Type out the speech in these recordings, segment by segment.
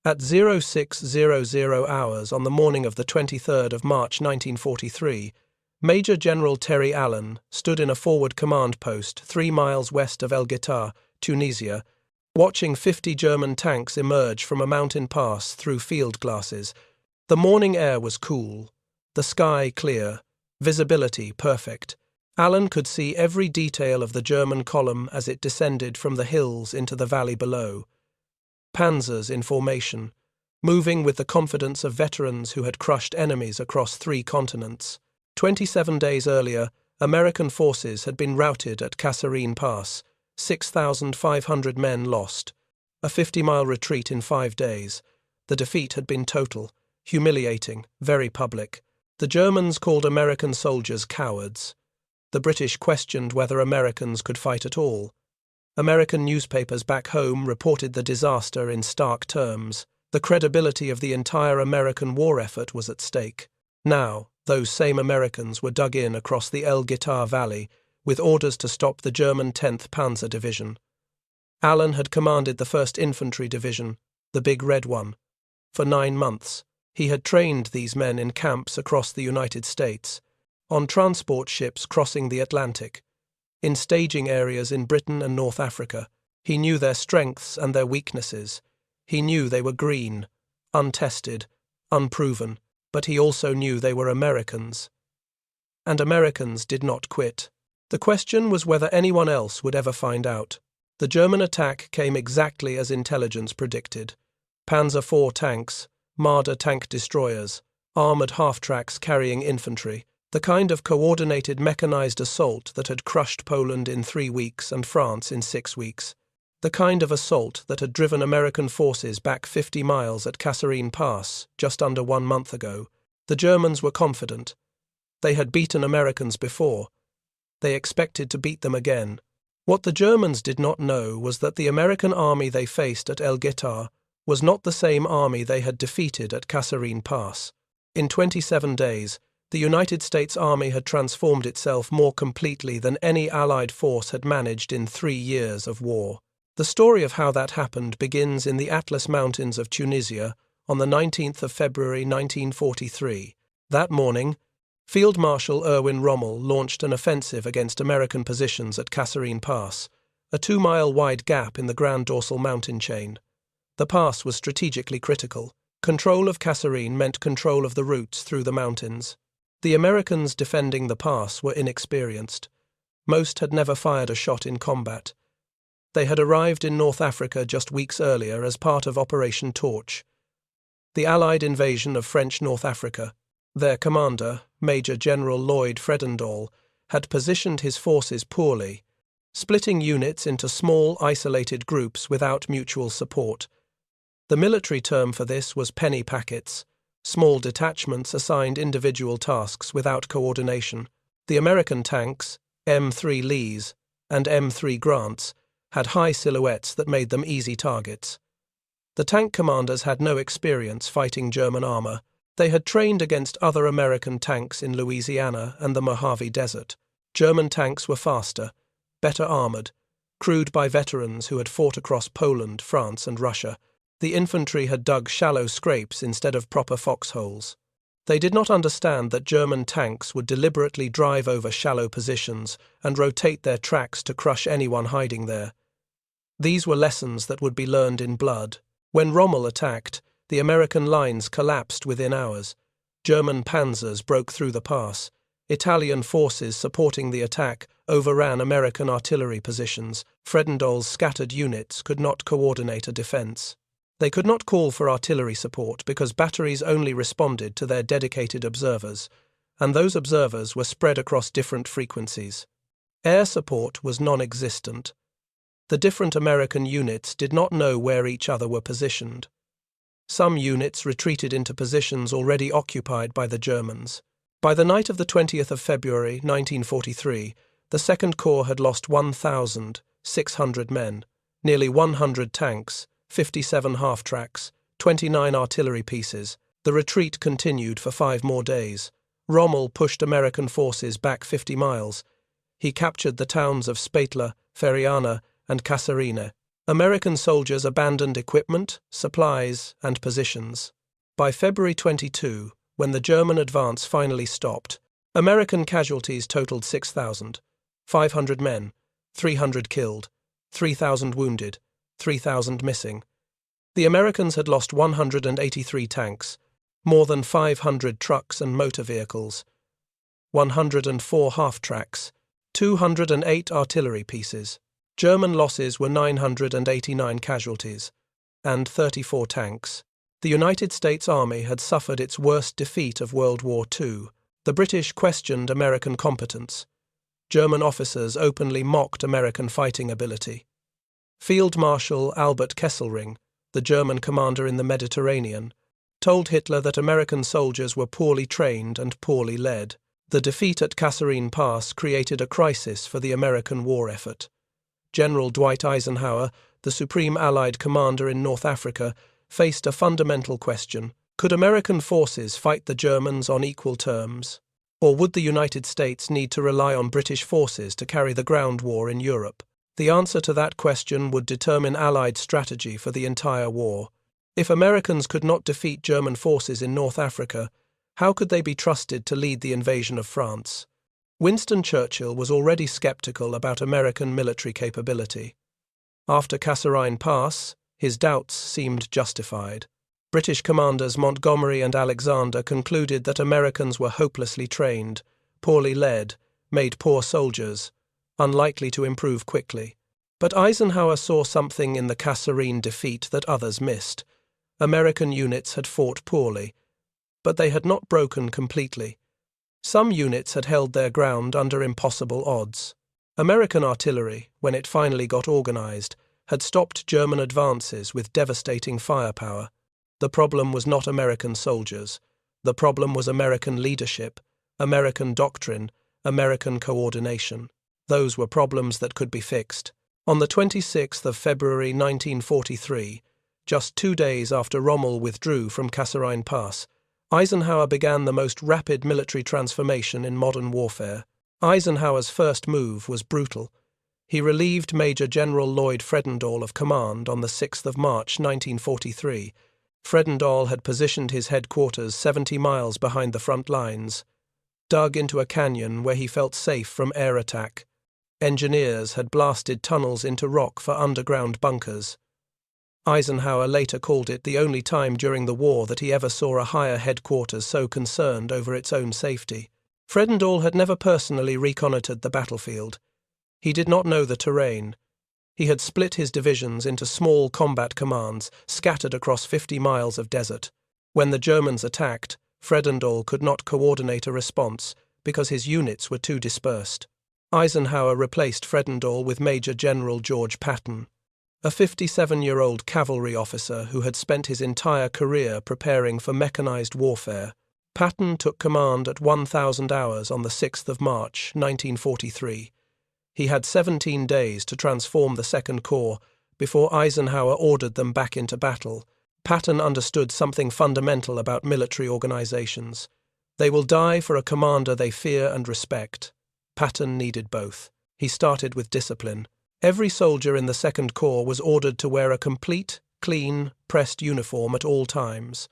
At 0600 hours on the morning of the 23rd of March 1943, Major General Terry Allen stood in a forward command post 3 miles west of Guettar, Tunisia, watching 50 German tanks emerge from a mountain pass through field glasses. The morning air was cool, the sky clear, visibility perfect. Allen could see every detail of the German column as it descended from the hills into the valley below. Panzers in formation, moving with the confidence of veterans who had crushed enemies across 3 continents. 27 days earlier, American forces had been routed at Kasserine Pass, 6,500 men lost. A 50-mile retreat in 5 days. The defeat had been total, humiliating, very public. The Germans called American soldiers cowards. The British questioned whether Americans could fight at all. American newspapers back home reported the disaster in stark terms. The credibility of the entire American war effort was at stake. Now, those same Americans were dug in across the Guettar Valley with orders to stop the German 10th Panzer Division. Allen had commanded the 1st Infantry Division, the Big Red one. For 9 months, he had trained these men in camps across the United States, on transport ships crossing the Atlantic, in staging areas in Britain and North Africa. He knew their strengths and their weaknesses. He knew they were green, untested, unproven, but he also knew they were Americans. And Americans did not quit. The question was whether anyone else would ever find out. The German attack came exactly as intelligence predicted. Panzer IV tanks, Marder tank destroyers, armoured half-tracks carrying infantry, the kind of coordinated mechanized assault that had crushed Poland in 3 weeks and France in 6 weeks. The kind of assault that had driven American forces back 50 miles at Kasserine Pass just under 1 month ago. The Germans were confident. They had beaten Americans before. They expected to beat them again. What the Germans did not know was that the American army they faced at Guettar was not the same army they had defeated at Kasserine Pass. In 27 days, the United States Army had transformed itself more completely than any Allied force had managed in 3 years of war. The story of how that happened begins in the Atlas Mountains of Tunisia on the 19th of February 1943. That morning, Field Marshal Erwin Rommel launched an offensive against American positions at Kasserine Pass, a 2-mile-wide gap in the Grand Dorsal mountain chain. The pass was strategically critical. Control of Kasserine meant control of the routes through the mountains. The Americans defending the pass were inexperienced. Most had never fired a shot in combat. They had arrived in North Africa just weeks earlier as part of Operation Torch, the Allied invasion of French North Africa. Their commander, Major General Lloyd Fredendall, had positioned his forces poorly, splitting units into small, isolated groups without mutual support. The military term for this was penny packets, small detachments assigned individual tasks without coordination. The American tanks, M3 Lees and M3 Grants, had high silhouettes that made them easy targets. The tank commanders had no experience fighting German armor. They had trained against other American tanks in Louisiana and the Mojave Desert. German tanks were faster, better armored, crewed by veterans who had fought across Poland, France, and Russia. The infantry had dug shallow scrapes instead of proper foxholes. They did not understand that German tanks would deliberately drive over shallow positions and rotate their tracks to crush anyone hiding there. These were lessons that would be learned in blood. When Rommel attacked, the American lines collapsed within hours. German panzers broke through the pass. Italian forces supporting the attack overran American artillery positions. Fredendall's scattered units could not coordinate a defense. They could not call for artillery support because batteries only responded to their dedicated observers, and those observers were spread across different frequencies. Air support was non-existent. The different American units did not know where each other were positioned. Some units retreated into positions already occupied by the Germans. By the night of the 20th of February 1943, the Second Corps had lost 1,600 men, nearly 100 tanks, 57 half-tracks, 29 artillery pieces. The retreat continued for 5 more days. Rommel pushed American forces back 50 miles. He captured the towns of Spatla, Feriana, and Kasserine. American soldiers abandoned equipment, supplies, and positions. By February 22, when the German advance finally stopped, American casualties totaled 6,000, 500 men, 300 killed, 3,000 wounded, 3,000 missing. The Americans had lost 183 tanks, more than 500 trucks and motor vehicles, 104 half-tracks, 208 artillery pieces. German losses were 989 casualties, and 34 tanks. The United States Army had suffered its worst defeat of World War II. The British questioned American competence. German officers openly mocked American fighting ability. Field Marshal Albert Kesselring, the German commander in the Mediterranean, told Hitler that American soldiers were poorly trained and poorly led. The defeat at Kasserine Pass created a crisis for the American war effort. General Dwight Eisenhower, the Supreme Allied Commander in North Africa, faced a fundamental question. Could American forces fight the Germans on equal terms? Or would the United States need to rely on British forces to carry the ground war in Europe? The answer to that question would determine Allied strategy for the entire war. If Americans could not defeat German forces in North Africa, how could they be trusted to lead the invasion of France? Winston Churchill was already skeptical about American military capability. After Kasserine Pass, his doubts seemed justified. British commanders Montgomery and Alexander concluded that Americans were hopelessly trained, poorly led, made poor soldiers, unlikely to improve quickly. But Eisenhower saw something in the Kasserine defeat that others missed. American units had fought poorly, but they had not broken completely. Some units had held their ground under impossible odds. American artillery, when it finally got organized, had stopped German advances with devastating firepower. The problem was not American soldiers. The problem was American leadership, American doctrine, American coordination. Those were problems that could be fixed. On the 26th of February 1943, just 2 days after Rommel withdrew from Kasserine Pass, Eisenhower began the most rapid military transformation in modern warfare. Eisenhower's first move was brutal. He relieved Major General Lloyd Fredendall of command on the 6th of March 1943. Fredendall had positioned his headquarters 70 miles behind the front lines, dug into a canyon where he felt safe from air attack. Engineers had blasted tunnels into rock for underground bunkers. Eisenhower later called it the only time during the war that he ever saw a higher headquarters so concerned over its own safety. Fredendall had never personally reconnoitred the battlefield. He did not know the terrain. He had split his divisions into small combat commands scattered across 50 miles of desert. When the Germans attacked, Fredendall could not coordinate a response because his units were too dispersed. Eisenhower replaced Fredendall with Major General George Patton, a 57-year-old cavalry officer who had spent his entire career preparing for mechanized warfare. Patton took command at 1,000 hours on the 6th of March, 1943. He had 17 days to transform the Second Corps before Eisenhower ordered them back into battle. Patton understood something fundamental about military organizations. They will die for a commander they fear and respect. Patton needed both. He started with discipline. Every soldier in the Second Corps was ordered to wear a complete, clean, pressed uniform at all times.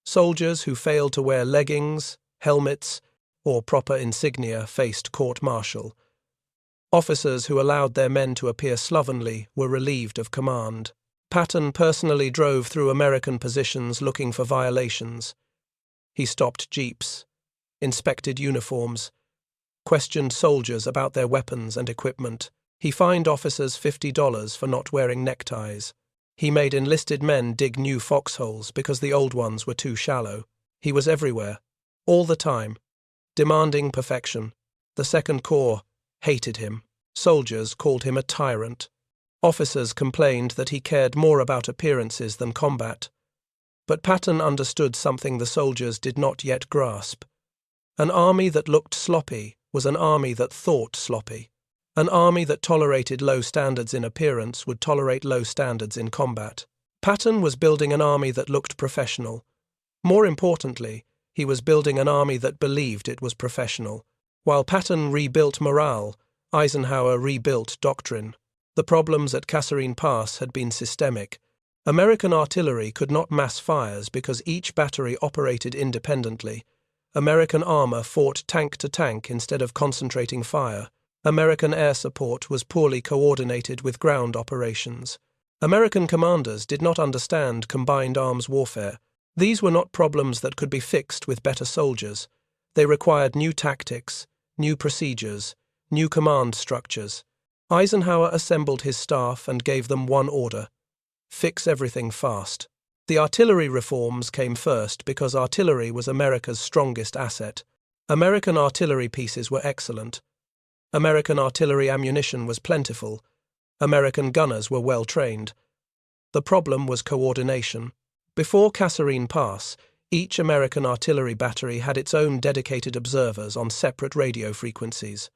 Soldiers who failed to wear leggings, helmets, or proper insignia faced court-martial. Officers who allowed their men to appear slovenly were relieved of command. Patton personally drove through American positions looking for violations. He stopped jeeps, inspected uniforms, questioned soldiers about their weapons and equipment. He fined officers $50 for not wearing neckties. He made enlisted men dig new foxholes because the old ones were too shallow. He was everywhere, all the time, demanding perfection. The Second Corps hated him. Soldiers called him a tyrant. Officers complained that he cared more about appearances than combat. But Patton understood something the soldiers did not yet grasp. An army that looked sloppy was an army that thought sloppy. An army that tolerated low standards in appearance would tolerate low standards in combat. Patton was building an army that looked professional. More importantly, he was building an army that believed it was professional. While Patton rebuilt morale, Eisenhower rebuilt doctrine. The problems at Kasserine Pass had been systemic. American artillery could not mass fires because each battery operated independently. American armor fought tank to tank instead of concentrating fire. American air support was poorly coordinated with ground operations. American commanders did not understand combined arms warfare. These were not problems that could be fixed with better soldiers. They required new tactics, new procedures, new command structures. Eisenhower assembled his staff and gave them one order: fix everything fast. The artillery reforms came first because artillery was America's strongest asset. American artillery pieces were excellent. American artillery ammunition was plentiful. American gunners were well trained. The problem was coordination. Before Kasserine Pass, each American artillery battery had its own dedicated observers on separate radio frequencies.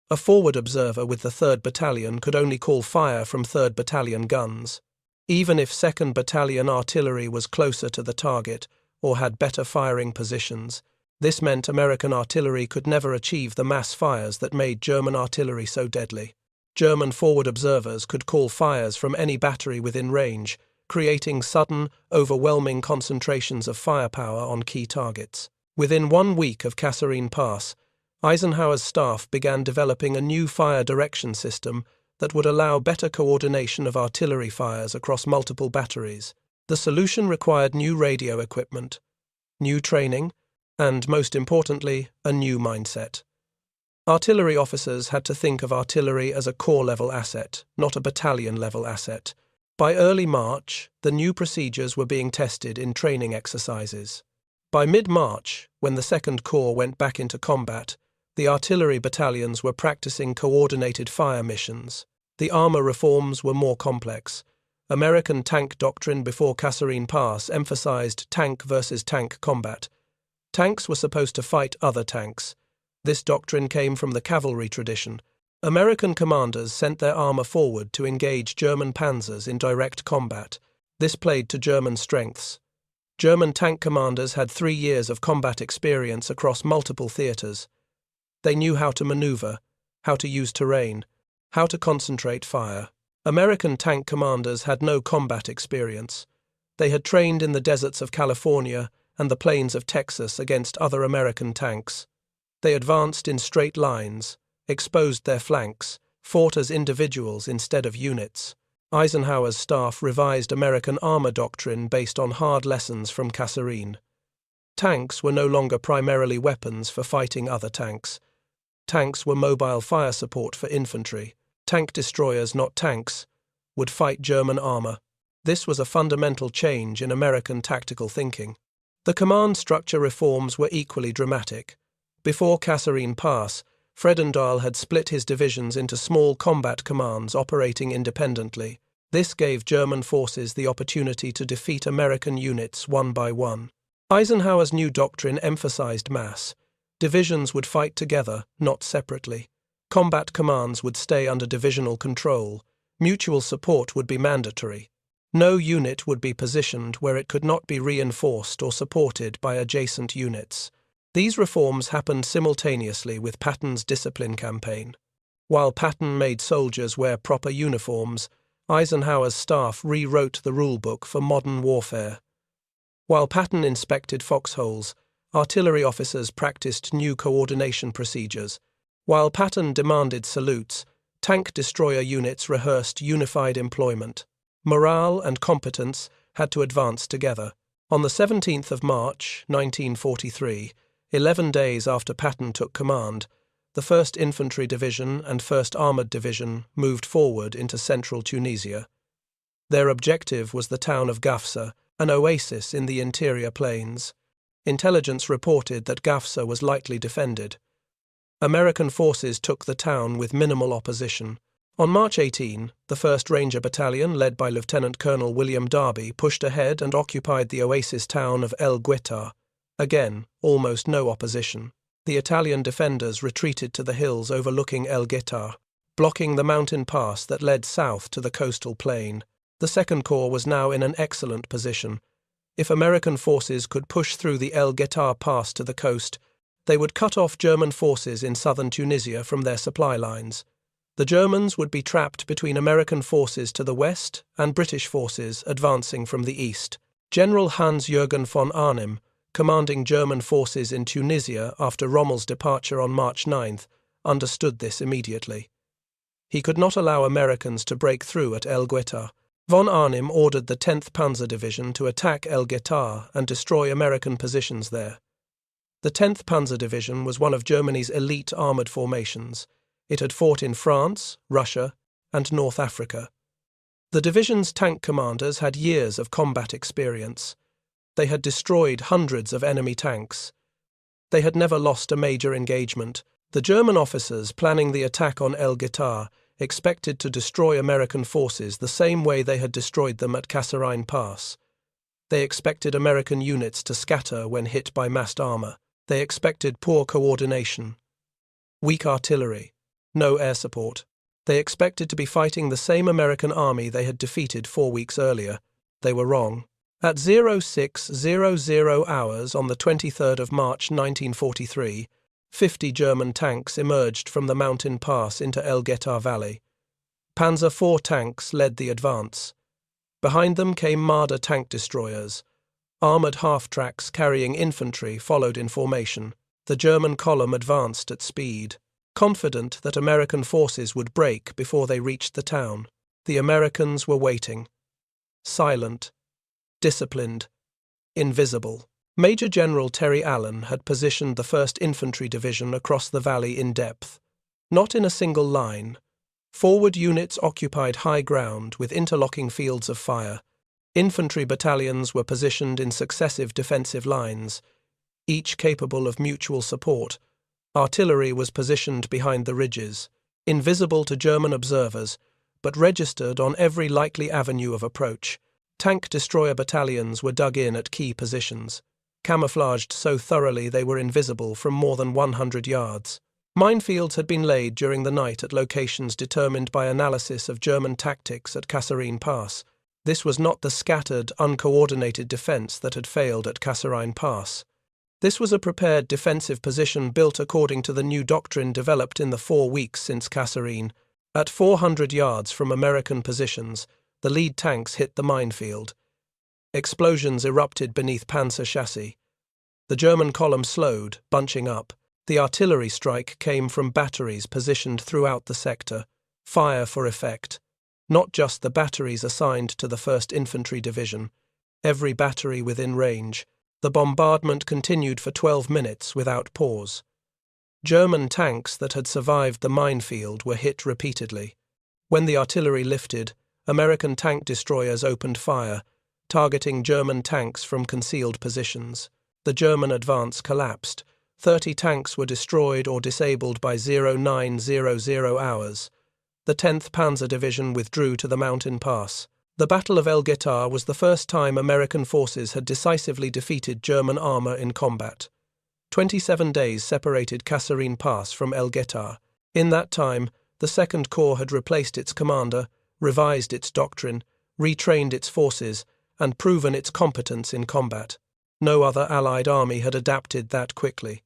A forward observer with the 3rd Battalion could only call fire from 3rd Battalion guns. Even if 2nd Battalion artillery was closer to the target or had better firing positions, this meant American artillery could never achieve the mass fires that made German artillery so deadly. German forward observers could call fires from any battery within range, creating sudden, overwhelming concentrations of firepower on key targets. Within 1 week of Kasserine Pass, Eisenhower's staff began developing a new fire direction system that would allow better coordination of artillery fires across multiple batteries. The solution required new radio equipment, new training, and, most importantly, a new mindset. Artillery officers had to think of artillery as a corps-level asset, not a battalion-level asset. By early March, the new procedures were being tested in training exercises. By mid-March, when the 2nd Corps went back into combat, the artillery battalions were practicing coordinated fire missions. The armor reforms were more complex. American tank doctrine before Kasserine Pass emphasized tank versus tank combat. Tanks were supposed to fight other tanks. This doctrine came from the cavalry tradition. American commanders sent their armor forward to engage German panzers in direct combat. This played to German strengths. German tank commanders had 3 years of combat experience across multiple theaters. They knew how to maneuver, how to use terrain, how to concentrate fire. American tank commanders had no combat experience. They had trained in the deserts of California and the plains of Texas against other American tanks. They advanced in straight lines, exposed their flanks, fought as individuals instead of units. Eisenhower's staff revised American armor doctrine based on hard lessons from Kasserine. Tanks were no longer primarily weapons for fighting other tanks. Tanks were mobile fire support for infantry. Tank destroyers, not tanks, would fight German armor. This was a fundamental change in American tactical thinking. The command structure reforms were equally dramatic. Before Kasserine Pass, Fredendall had split his divisions into small combat commands operating independently. This gave German forces the opportunity to defeat American units one by one. Eisenhower's new doctrine emphasized mass. Divisions would fight together, not separately. Combat commands would stay under divisional control. Mutual support would be mandatory. No unit would be positioned where it could not be reinforced or supported by adjacent units. These reforms happened simultaneously with Patton's discipline campaign. While Patton made soldiers wear proper uniforms, Eisenhower's staff rewrote the rulebook for modern warfare. While Patton inspected foxholes, artillery officers practiced new coordination procedures. While Patton demanded salutes, tank destroyer units rehearsed unified employment. Morale and competence had to advance together. On the 17th of March, 1943, 11 days after Patton took command, the 1st Infantry Division and 1st Armoured Division moved forward into central Tunisia. Their objective was the town of Gafsa, an oasis in the interior plains. Intelligence reported that Gafsa was lightly defended. American forces took the town with minimal opposition. On March 18, the 1st Ranger Battalion, led by Lieutenant Colonel William Darby, pushed ahead and occupied the oasis town of El Guettar. Again, almost no opposition. The Italian defenders retreated to the hills overlooking El Guettar, blocking the mountain pass that led south to the coastal plain. The 2nd Corps was now in an excellent position. If American forces could push through the El Guettar Pass to the coast, they would cut off German forces in southern Tunisia from their supply lines. The Germans would be trapped between American forces to the west and British forces advancing from the east. General Hans-Jürgen von Arnim, commanding German forces in Tunisia after Rommel's departure on March 9th, understood this immediately. He could not allow Americans to break through at El Guettar. Von Arnim ordered the 10th Panzer Division to attack El Guettar and destroy American positions there. The 10th Panzer Division was one of Germany's elite armoured formations. It had fought in France, Russia, and North Africa. The division's tank commanders had years of combat experience. They had destroyed hundreds of enemy tanks. They had never lost a major engagement. The German officers planning the attack on El Guettar expected to destroy American forces the same way they had destroyed them at Kasserine Pass. They expected American units to scatter when hit by massed armour. They expected poor coordination, weak artillery, no air support. They expected to be fighting the same American army they had defeated 4 weeks earlier. They were wrong. At 0600 hours on the 23rd of March 1943, 50 German tanks emerged from the mountain pass into El Guettar Valley. Panzer IV tanks led the advance. Behind them came Marder tank destroyers. Armoured half-tracks carrying infantry followed in formation. The German column advanced at speed, confident that American forces would break before they reached the town. The Americans were waiting. Silent, disciplined, invisible. Major General Terry Allen had positioned the 1st Infantry Division across the valley in depth, not in a single line. Forward units occupied high ground with interlocking fields of fire. Infantry battalions were positioned in successive defensive lines, each capable of mutual support. Artillery was positioned behind the ridges, invisible to German observers, but registered on every likely avenue of approach. Tank destroyer battalions were dug in at key positions, camouflaged so thoroughly they were invisible from more than 100 yards. Minefields had been laid during the night at locations determined by analysis of German tactics at Kasserine Pass. This was not the scattered, uncoordinated defence that had failed at Kasserine Pass. This was a prepared defensive position built according to the new doctrine developed in the 4 weeks since Kasserine. At 400 yards from American positions, the lead tanks hit the minefield. Explosions erupted beneath panzer chassis. The German column slowed, bunching up. The artillery strike came from batteries positioned throughout the sector. Fire for effect. Not just the batteries assigned to the 1st Infantry Division. Every battery within range. The bombardment continued for 12 minutes without pause. German tanks that had survived the minefield were hit repeatedly. When the artillery lifted, American tank destroyers opened fire, targeting German tanks from concealed positions. The German advance collapsed. 30 tanks were destroyed or disabled by 0900 hours. The 10th Panzer Division withdrew to the mountain pass. The Battle of El Guettar was the first time American forces had decisively defeated German armour in combat. 27 days separated Kasserine Pass from El Guettar. In that time, the Second Corps had replaced its commander, revised its doctrine, retrained its forces, and proven its competence in combat. No other Allied army had adapted that quickly.